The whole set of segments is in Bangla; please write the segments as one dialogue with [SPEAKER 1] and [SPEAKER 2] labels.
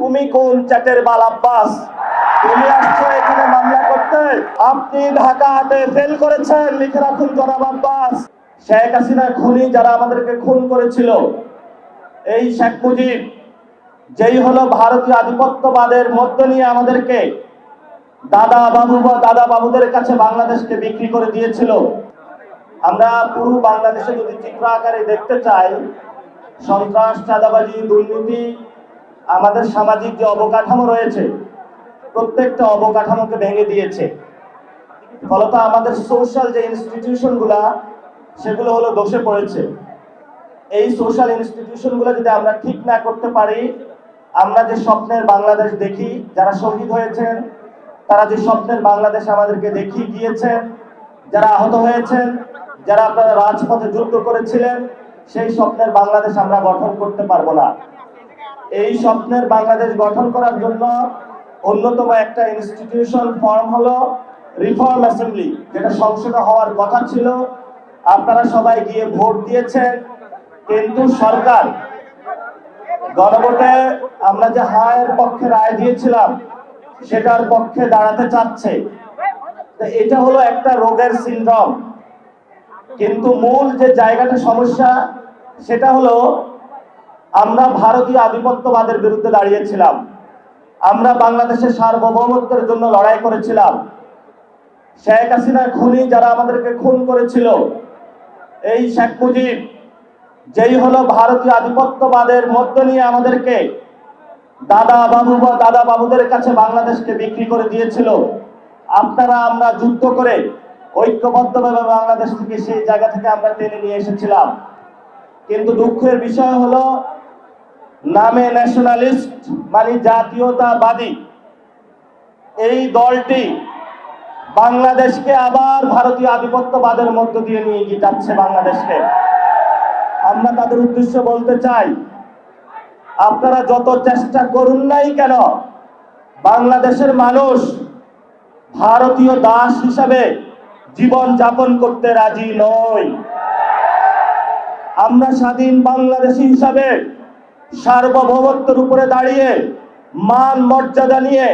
[SPEAKER 1] তুমি কোন চ্যাটের বাল আব্বাস? তুমি আসছো এখানে মামলা করতে? আপনি ঢাকা হাটে ফেল করেছেন, লিখে রাখুন জনাব আব্বাস। শেখ হাসিনা খুনি যারা আমাদেরকে খুন করেছিল, এই শেখ মুজিব যেই হলো ভারতীয় আধিপত্যবাদের মধ্য নিয়ে আমাদেরকে দাদা বাবুদের কাছে বাংলাদেশকে বিক্রি করে দিয়েছিল। আমরা পুরো বাংলাদেশে যদি চিত্র আকারে দেখতে চাই, সন্ত্রাস, চাঁদাবাজি, দুর্নীতি, আমাদের সামাজিক যে অবকাঠামো রয়েছে প্রত্যেকটা অবকাঠামোকে ভেঙে দিয়েছে। ফলত আমাদের সোশ্যাল যে ইনস্টিটিউশনগুলা সেগুলো হলো দোষে পড়েছে। এই সোশ্যাল ইনস্টিটিউশনগুলো যদি আমরা ঠিক না করতে পারি, আমরা যে স্বপ্নের বাংলাদেশ দেখি, যারা শহীদ হয়েছেন তারা যে স্বপ্নের বাংলাদেশ আমাদেরকে দেখিয়ে গিয়েছেন, যারা আহত হয়েছেন, যারা আপনারা রাজপথে যুদ্ধ করেছিলেন, সেই স্বপ্নের বাংলাদেশ আমরা গঠন করতে পারবো না। এই স্বপ্নের বাংলাদেশ গঠন করার জন্য অন্যতম একটা ইনস্টিটিউশন ফর্ম হলো রিফর্ম অ্যাসেম্বলি, যেটা সংসদে হওয়ার কথা ছিল। আপনারা সবাই গিয়ে ভোট দিয়েছেন, কিন্তু সরকার গণভোটে আমরা যে হায়ের পক্ষে রায় দিয়েছিলাম সেটার পক্ষে দাঁড়াতে চাচ্ছে। এটা হলো একটা রোগের সিনড্রোম। কিন্তু মূল যে জায়গাটা সমস্যা সেটা হলো আমরা ভারতীয় আধিপত্যবাদের বিরুদ্ধে দাঁড়িয়েছিলাম। আমরা বাংলাদেশের সার্বভৌমত্বের জন্য লড়াই করেছিলাম। শেখ হাসিনা খুনি যারা আমাদেরকে খুন করেছিল, এই শেখ মুজিব যেই হলো ভারতীয় আধিপত্যবাদের মধ্য নিয়ে আমাদেরকে দাদা বাবুদের কাছে বাংলাদেশকে বিক্রি করে দিয়েছিল। আপনারা আমরা যুদ্ধ করে ঐক্যবদ্ধভাবে বাংলাদেশ থেকে সেই জায়গা থেকে আমরা টেনে নিয়ে এসেছিলাম। কিন্তু দুঃখের বিষয় হলো নামে ন্যাশনালিস্ট মানে জাতীয়তাবাদী এই দলটি বাংলাদেশকে আবার ভারতীয় আধিপত্যবাদের মধ্য দিয়ে নিয়ে যাচ্ছে বাংলাদেশকে। আমরা তাদের উদ্দেশ্যে বলতে চাই, আপনারা যত চেষ্টা করুন নাই কেন, বাংলাদেশের মানুষ ভারতীয় দাস হিসাবে জীবন যাপন করতে রাজি নয়। আমরা স্বাধীন বাংলাদেশী হিসাবে সার্বভৌমত্বের উপরে দাঁড়িয়ে মান মর্যাদা নিয়ে,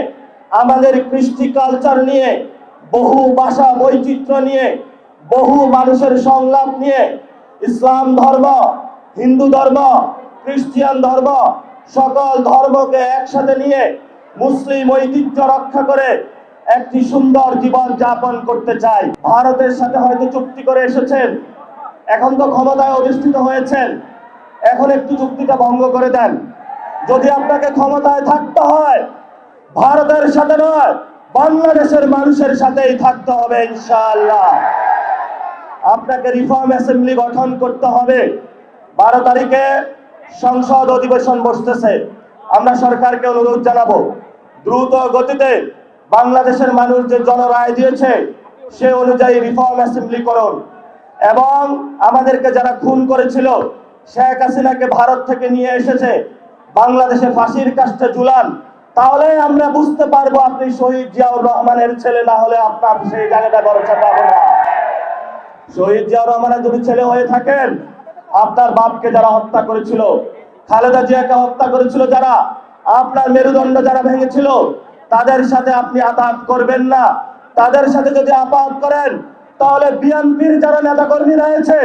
[SPEAKER 1] আমাদের কৃষ্টি কালচার নিয়ে, বহু ভাষা বৈচিত্র্য নিয়ে, বহু মানুষের সংলাপ নিয়ে, ইসলাম ধর্ম, হিন্দু ধর্ম, খ্রিস্টান ধর্ম, সকল ধর্মকে একসাথে নিয়ে মুসলিম ঐতিহ্য রক্ষা করে একটি সুন্দর জীবন যাপন করতে চাই। ভারতের সাথে হয়তো চুক্তি করে এসেছেন, এখন তো ক্ষমতায় অধিষ্ঠিত হয়েছেন, এখন একটু চুক্তিটা ভঙ্গ করে দেন। যদি আপনাকে ক্ষমতায় থাকতে হয় ভারতের সাথে নয়, বাংলাদেশের মানুষের সাথেই থাকতে হবে ইনশাআল্লাহ। আপনাকে রিফর্ম অ্যাসেম্বলি গঠন করতে হবে। 12 তারিখে সংসদ অধিবেশন বসতেছে। আমরা সরকারকে অনুরোধ জানাবো, দ্রুত গতিতে বাংলাদেশের মানুষ যে জনরায় দিয়েছে সে অনুযায়ী রিফর্ম অ্যাসেম্বলি করুন, এবং আমাদেরকে যারা খুন করেছিল, শেখ হাসিনাকে ভারত থেকে নিয়ে এসেছে বাংলাদেশে ফাঁসির কাস্টে ঝুলান। তাহলে আমরা বুঝতে পারবো আপনি শহীদ জিয়াউর রহমানের ছেলে, না হলে আপনার সেই জায়গাটা ভরসা পাবো না। শহীদ জিয়াউর রহমানের যদি ছেলে হয়ে থাকেন, আপনার বাপকে যারা হত্যা করেছিল, খালেদা জিয়াকে হত্যা করেছিল যারা, আপনার মেরুদণ্ড যারা ভেঙেছিল, তাদের সাথে আপনি আঘাত করবেন না। তাদের সাথে যদি আঘাত করেন তাহলে বিএনপির যারা নেতাকর্মী রয়েছে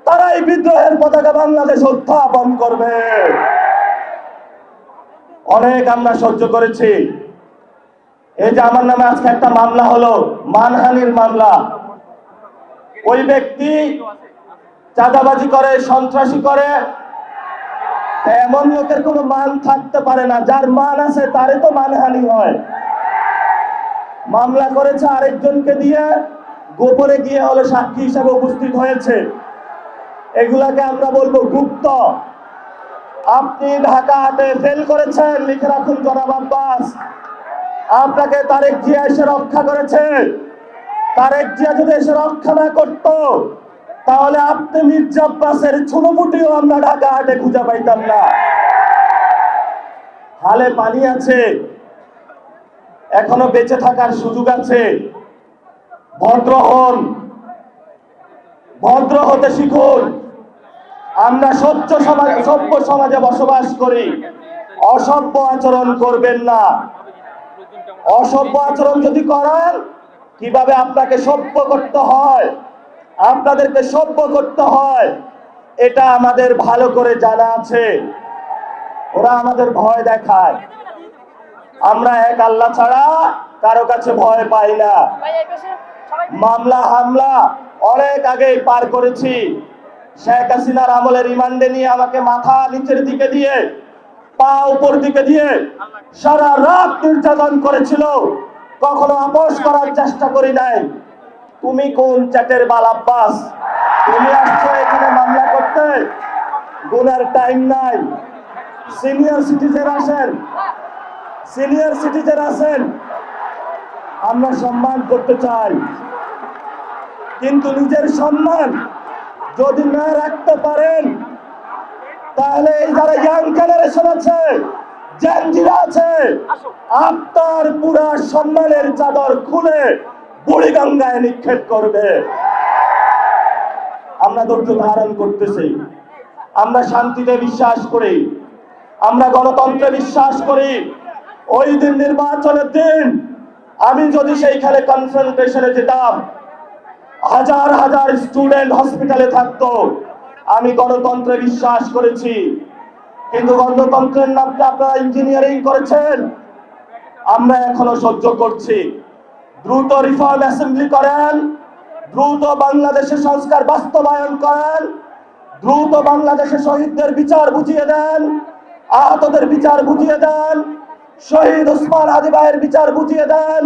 [SPEAKER 1] তারাই বিদ্রোহের পতাকা বাংলাদেশ উত্থাপন করবে। অনেক আমরা সহ্য করেছি। এই যে আমার নামে আজকে একটা মামলা হলো, মানহানির মামলা। ওই ব্যক্তি চাঁদাবাজি করে, সন্ত্রাসী করে, এমন লোকের কোনো মান থাকতে পারে না। যার মান আছে তারই তো মানহানি হয়। মামলা করেছে আরেকজনকে দিয়ে, গোপনে গিয়ে হলো সাক্ষী হিসাবে উপস্থিত হয়েছে। এগুলাকে আমরা বলবো গুপ্ত। আপনি ঢাকা হাটে ফেল করেছেন, লিখে রাখুন জনাব আব্বাস। আপনাকে তারেক জিয়া এসে রক্ষা করেছে। তারেক জিয়া যদি এসে রক্ষা না করতো তাহলে আপনি মির্জা আব্বাসের ছুনোপুটিও আমরা ঢাকা হাটে খুঁজে পাইতাম না। হালে পানি আছে, এখনো বেঁচে থাকার সুযোগ আছে। ভদ্র হন, ভদ্র হতে শিখুন। আমরা সভ্য সমাজে বসবাস করি। অসভ্য আচরণ করবেন না। অসভ্য আচরণ যদি করেন, কিভাবে আপনাকে সভ্য করতে হয়, আপনাদেরকে সভ্য করতে হয়, এটা আমাদের ভালো করে জানা আছে। ওরা আমাদের ভয় দেখায়, আমরা এক আল্লাহ ছাড়া কারো কাছে ভয় পাই না। মামলা হামলা অনেক আগেই পার করেছি। শেখ হাসিনার আমলে রিমান্ডে নিয়ে আমাকে মাথা নিচের দিকে দিয়ে পা উপর দিকে দিয়ে সারা রাত নির্যাতন করেছিল, কখনো আপোষ করার চেষ্টা করি নাই। তুমি কোন চ্যাটের বাল আব্বাস? তুমি আসছো এখানে মামলা করতে, গুনার টাইম নাই। সিনিয়র সিটিজেন আসেন, সিনিয়র সিটিজেন আসেন, আমরা সম্মান করতে চাই, কিন্তু নিজের সম্মান যদি না রাখতে পারেন, তাহলে এই যারা ইয়াং জেনারেশন আছে, জেনজিরা আছে, আপনার পুরা সম্মানের চাদর খুলে বুড়িগঙ্গায় নিক্ষেপ করবে। আমরা ধৈর্য ধারণ করতেছি, আমরা শান্তিতে বিশ্বাস করি, আমরা গণতন্ত্রে বিশ্বাস করি। ওই দিন নির্বাচনের দিন আমি যদি সেইখানে কনফ্রন্টেশনে যেতাম, হাজার হাজার স্টুডেন্ট হসপিটালে থাকতো। আমি গণতন্ত্রে বিশ্বাস করেছি, কিন্তু গণতন্ত্রের নামে আপনারা ইঞ্জিনিয়ারিং করেছেন, আমরা এখনো সহ্য করছি। দ্রুত রিফর্ম অ্যাসেম্বলি করেন, দ্রুত বাংলাদেশের সংস্কার বাস্তবায়ন করেন, দ্রুত বাংলাদেশের শহীদদের বিচার বুঝিয়ে দেন, আহতদের বিচার বুঝিয়ে দেন, শহীদ ওসমান হাদি ভাইয়ের বিচার বুঝিয়ে দেন,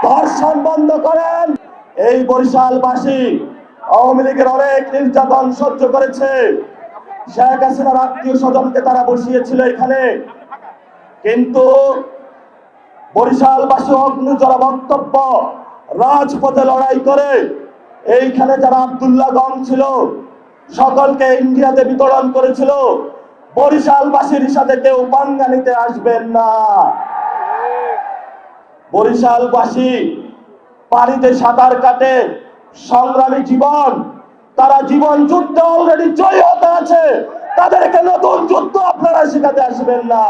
[SPEAKER 1] ধর্ষণ বন্ধ করেন। এই বরিশালবাসী আওয়ামী লীগের অনেক নির্যাতন সহ্য করেছে। শেখ হাসিনার আত্মীয় স্বজনকে তারা বসিয়েছিল এখানে, কিন্তু বরিশালবাসী অগ্নিজরা বক্তব্য, রাজপথে লড়াই করে এইখানে যারা আব্দুল্লাহ গং ছিল সকলকে ইন্ডিয়াতে বিতরণ করেছিল। বরিশালবাসীর সাথে কেউ পাঙ্গা নিতে আসবেন না। বরিশালবাসী পানিতে সাঁতার কাটে, সংগ্রামী জীবন, তারা জীবন যুদ্ধে অলরেডি জয়ী হতে আছে, তাদেরকে নতুন যুদ্ধ আপনারা শেখাতে আসবেন না।